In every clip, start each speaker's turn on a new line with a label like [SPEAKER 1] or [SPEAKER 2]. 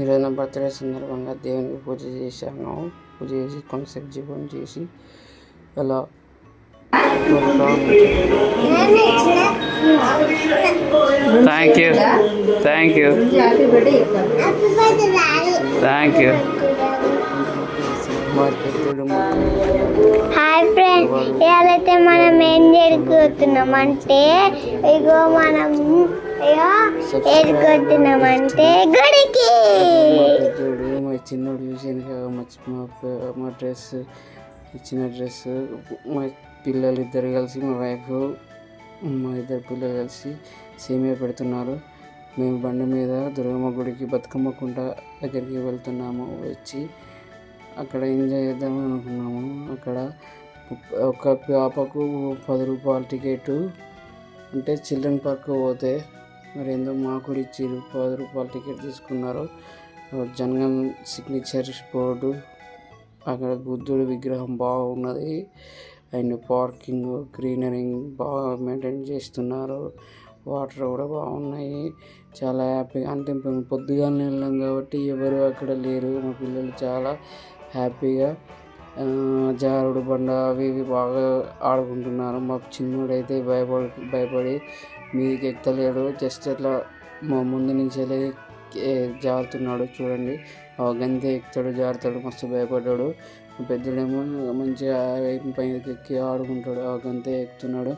[SPEAKER 1] ఈరోజు నా బర్త్డే సందర్భంగా దేవునికి పూజ చేశాను. పూజ చేసి కొంతసేపు జపం చేసి అలా thank you thank you thank you.
[SPEAKER 2] Hi friends, ఇవాళైతే మనం ఏం జరుగుతున్నామంటే ఇగో మనం ఏడుకొస్తున్నామంటే గుడికి.
[SPEAKER 1] మా చిన్నోడు చూసాను మా డ్రెస్ ఇచ్చిన డ్రెస్ మా పిల్లలు ఇద్దరు కలిసి మా వైఫ్ మా ఇద్దరు పిల్లలు కలిసి సేమియా పెడుతున్నారు. మేము బండి మీద దుర్గమ్మ గుడికి బతుకమ్మ కుంట దగ్గరికి వెళ్తున్నాము. వచ్చి అక్కడ ఎంజాయ్ చేద్దాం అనుకున్నాము. అక్కడ ఒక పాపకు 10 రూపాయల టికెట్ అంటే చిల్డ్రన్ పార్క్ పోతే మరి ఏందో మా కూడా ఇచ్చారు. 10 రూపాయల టికెట్ తీసుకున్నారు. జనగం సిగ్నేచర్ బోర్డు, అక్కడ బుద్ధుడి విగ్రహం బాగున్నది. అండ్ పార్కింగ్ గ్రీనరీ బాగా మెయింటైన్ చేస్తున్నారు. వాటర్ కూడా బాగున్నాయి. చాలా హ్యాపీగా అంటే పొద్దుగానే వెళ్ళాం కాబట్టి ఎవరు అక్కడ లేరు. మా పిల్లలు చాలా హ్యాపీగా జారుడు బండ అవి ఇవి బాగా ఆడుకుంటున్నారు. మా చిన్నోడైతే భయపడి మీదికి ఎక్కలేడు. జస్ట్ అట్లా మా ముందు నుంచి వెళ్ళి జారుతున్నాడు. చూడండి, గంతే ఎక్కుతాడు, జారుతాడు, మస్తు భయపడ్డాడు. పెద్దడేమో మంచిగా పైకి ఎక్కి ఆడుకుంటాడు. గంతే ఎక్కుతున్నాడు.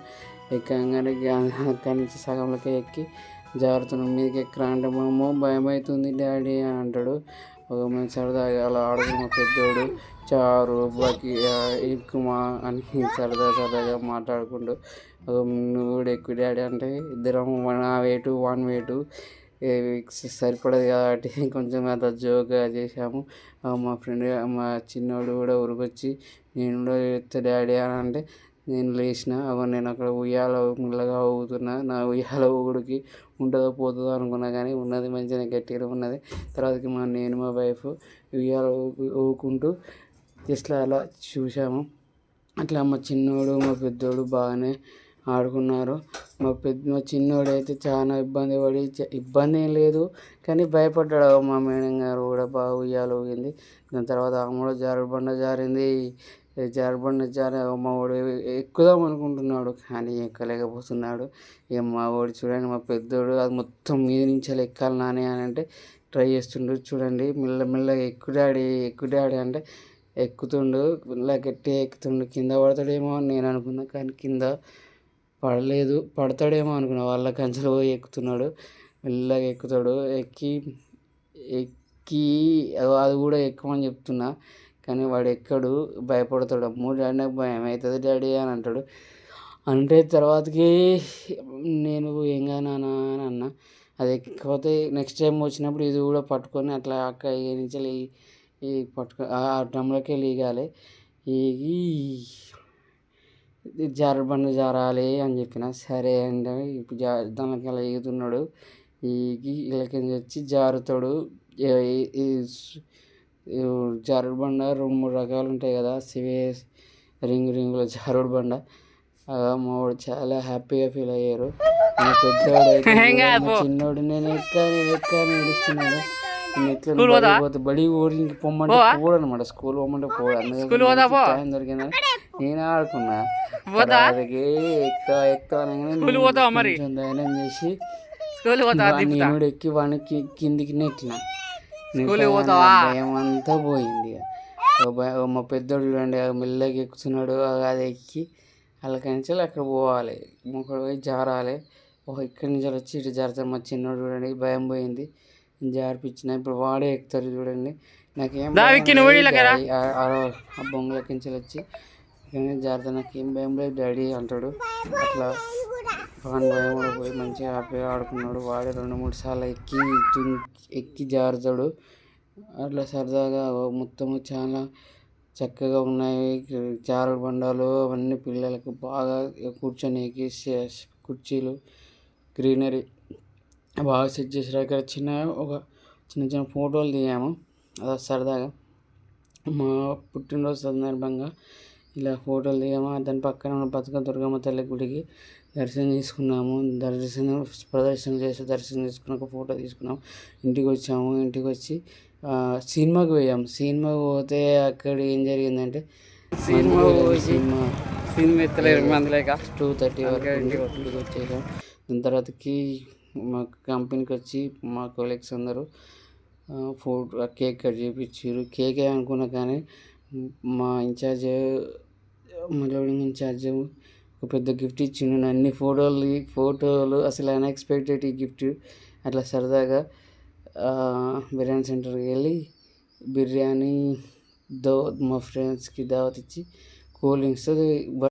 [SPEAKER 1] ఎక్కగానే అక్కడి నుంచి సగంలోకి ఎక్కి జారుతున్నాడు. మీదకి ఎక్కరా అంటే మేము భయం అవుతుంది డాడీ అని అంటాడు. మేము సరదాగా అలా ఆడుకున్న పెద్దోడు చారు బకి ఎక్కుమా అని సరదాగా మాట్లాడుకుంటూ నువ్వు కూడా ఎక్కువ డాడీ అంటే ఇద్దరం 1 weight సరిపడదు కాబట్టి కొంచెం అంత జోక్గా చేసాము. మా ఫ్రెండ్ మా చిన్నోడు కూడా ఉరికొచ్చి నేను కూడా ఎత్తా డాడీ అని అంటే నేను లేచిన. నేను అక్కడ ఉయ్యాల మెల్లగా ఊగుతున్నా. నా ఉయ్యాల ఊగుడికి ఉంటుందో పోతుందో అనుకున్నా, కానీ ఉన్నది మంచిగా గట్టిగా ఉన్నది. తర్వాతకి నేను మా వైఫ్ ఉయ్యాల ఊగుకుంటూ జస్ట్ అలా చూసాము. అట్లా మా చిన్నోడు మా పెద్దోడు బాగానే ఆడుకున్నారు. మా చిన్నోడు అయితే చాలా ఇబ్బంది ఏం లేదు కానీ భయపడ్డాడు. మా మేడం గారు కూడా బాగా ఉయ్యాల ఊగింది. దాని తర్వాత ఆమె జారుడు బండ జారింది. మా వాడు ఎక్కుదాం అనుకుంటున్నాడు కానీ ఎక్కలేకపోతున్నాడు. ఇక మా వాడు చూడండి, మా పెద్దోడు అది మొత్తం మీద నుంచి అలా ఎక్కాలి నాని అని అంటే ట్రై చేస్తుండు. చూడండి, మెల్లగా ఎక్కు డాడీ అంటే ఎక్కుతుండు. ఇలా గట్టిగా ఎక్కుతుండు. కింద పడతాడేమో అని నేను అనుకున్నా, కానీ కింద పడలేదు. పడతాడేమో అనుకున్నా. వాళ్ళ కంచెలు పోయి ఎక్కుతున్నాడు. మెల్లగా ఎక్కుతాడు. ఎక్కి అది కూడా ఎక్కమని చెప్తున్నా కానీ వాడు ఎక్కడు, భయపడతాడు. అమ్మో డాడీ నాకు భయం అవుతుంది డాడీ అని అంటాడు. అంటే తర్వాతకి నేను ఏంగా నాన్న అని అన్నా. అది ఎక్కిపోతే నెక్స్ట్ టైం వచ్చినప్పుడు ఇది కూడా పట్టుకొని అట్లా అక్క నుంచి ఈ ఆ డ్రమ్లోకి వెళ్ళి ఈగాలి. ఈగి జారుడు బండ జారాలి అని చెప్పిన. సరే అంటే ఇప్పుడు దానికి అలా ఈగుతున్నాడు. ఈగి ఇళ్ళకి వచ్చి జారుతాడు. జారుడు బండ 2-3 రకాలు ఉంటాయి కదా, రింగుల జారుడు బండ. మా వాడు చాలా హ్యాపీగా ఫీల్ అయ్యారు. మా పెద్దవాడు అయితే చిన్నోడు నేను ఎక్కాను ఏడుస్తున్నాడు. నేను బడి ఊరికి పొమ్మంటే పోడు అనమాట. స్కూల్ పోమంటే పోడు. అందుకే టైం దొరికిందని నేను ఆడుకున్నా. అలాగే ఎక్కుతా అనగానే ధైర్యం చేసి నేను ఎక్కి వాడికి కిందికి నెట్టిన. భయం అంతా పోయింది. మా పెద్దోడు చూడండి మెల్లగా ఎక్కుతున్నాడు. అది ఎక్కి అల్లకంచి అక్కడ పోవాలి, ఒకటి పోయి జారాలి. ఇక్కడి నుంచి వచ్చి ఇటు జారుతాడు. మా చిన్నోడు చూడండి భయం పోయింది, జారిపించిన. ఇప్పుడు వాడే ఎక్కుతారు చూడండి. నాకేం ఆ బొంగుల కించి వచ్చి జారుతా. నాకేం భయం లేదు డాడీ అంటాడు. అట్లా వాని భయం కూడా పోయి మంచిగా హ్యాపీగా ఆడుకున్నాడు. వాడే 2-3 సార్లు ఎక్కి జారుతాడు. అట్లా సరదాగా మొత్తము చాలా చక్కగా ఉన్నాయి. జారుడు బండాలు అవన్నీ పిల్లలకు బాగా కూర్చొనికి కుర్చీలు, గ్రీనరీ బాగా సెట్ చేసారు. ఇక్కడ చిన్న ఫోటోలు దిగాము. అలా సరదాగా మా పుట్టినరోజు సందర్భంగా ఇలా ఫోటోలు దిగాము. దాని పక్కన ఉన్న దుర్గమ్మ తల్లి గుడికి దర్శనం చేసుకున్నాము. ప్రదర్శన చేసి దర్శనం చేసుకున్నాక ఫోటో తీసుకున్నాము. ఇంటికి వచ్చాము. ఇంటికి వచ్చి సినిమాకి పోయాము. సినిమాకి పోతే అక్కడ ఏం జరిగిందంటే సినిమా ఎత్తలేరు మంది లేక 2:30 వరకు ఇంటికి వచ్చేసాం. దాని తర్వాతకి మా కంపెనీకి వచ్చి మా కొలీగ్స్ అందరూ కేక్ కట్ చేయించారు. కేకే అనుకున్నా కానీ మా లోడింగ్ ఇన్ఛార్జ్ ఒక పెద్ద గిఫ్ట్ ఇచ్చిండు. అన్ని ఫోటోలు అసలు అన్ఎక్స్పెక్టెడ్ ఈ గిఫ్ట్. అట్లా సరదాగా బిర్యానీ సెంటర్కి వెళ్ళి బిర్యానీ మా ఫ్రెండ్స్కి దావత్ ఇచ్చి కూల్ డ్రింక్స్